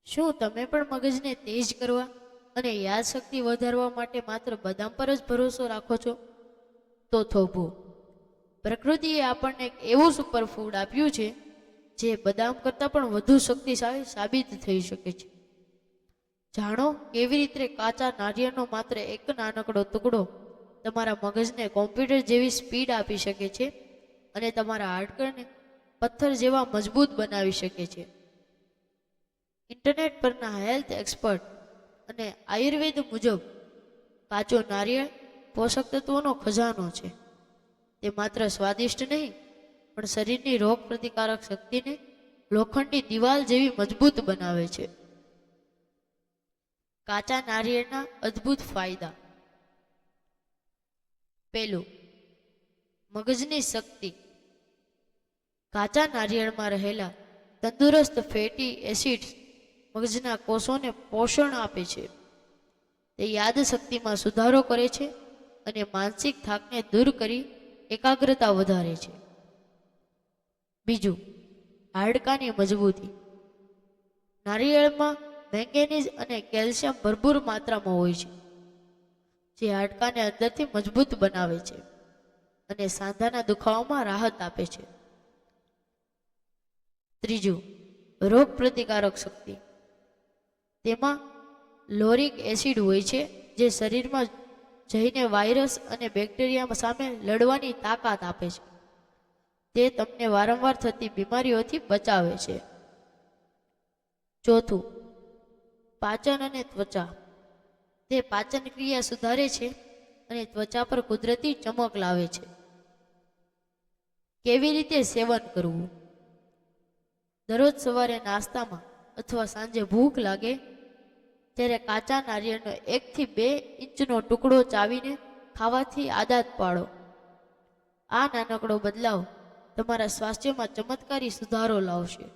શું તમે પણ મગજને તેજ કરવા અને યાદશક્તિ વધારવા માટે માત્ર બદામ પર જ ભરોસો રાખો છો? તો થોભો. પ્રકૃતિએ આપણને એક એવું સુપરફૂડ આપ્યું છે જે બદામ કરતાં પણ વધુ શક્તિશાળી સાબિત થઈ શકે છે. જાણો કેવી રીતે કાચા નારિયેળનો માત્ર એક નાનકડો ટુકડો તમારા મગજને કોમ્પ્યુટર જેવી સ્પીડ આપી શકે છે અને તમારા હાડકાને પથ્થર જેવા મજબૂત બનાવી શકે છે. ઇન્ટરનેટ પરના હેલ્થ એક્સપર્ટ અને આયુર્વેદ મુજબ કાચો નારિયેળ પોષક તત્વોનો ખજાનો છે. તે માત્ર સ્વાદિષ્ટ નહીં પણ શરીરની રોગ પ્રતિકારક શક્તિને લોખંડની દિવાલ જેવી મજબૂત બનાવે છે. કાચા નારિયેળના અદ્ભુત ફાયદા. પહેલું, મગજની શક્તિ. કાચા નારિયેળમાં રહેલા તંદુરસ્ત ફેટી એસિડ્સ મગજના કોષોને પોષણ આપે છે. તે યાદશક્તિમાં સુધારો કરે છે અને માનસિક થાકને દૂર કરી એકાગ્રતા વધારે છે. બીજું, હાડકાની મજબૂતી. નારિયેળમાં મેંગેનીઝ અને કેલ્શિયમ ભરપૂર માત્રામાં હોય છે, જે હાડકાને અંદરથી મજબૂત બનાવે છે અને સાંધાના દુખાવામાં રાહત આપે છે. ત્રીજું, રોગ પ્રતિકારક શક્તિ. તેમાં લોરિક એસિડ હોય છે જે શરીરમાં જઈને વાયરસ અને બેક્ટેરિયા સામે લડવાની તાકાત આપે છે. તે તમને વારંવાર થતી બીમારીઓથી બચાવે છે. ચોથું, પાચન અને ત્વચા. તે પાચન ક્રિયા સુધારે છે અને ત્વચા પર કુદરતી ચમક લાવે છે. કેવી રીતે સેવન કરવું? દરરોજ સવારે નાસ્તામાં અથવા સાંજે ભૂખ લાગે ત્યારે કાચા નારિયેળનો 1 થી 2 ઇંચનો ટુકડો ચાવીને ખાવાથી આદત પાડો. આ નાનકડો બદલાવ તમારા સ્વાસ્થ્યમાં ચમત્કારી સુધારો લાવશે.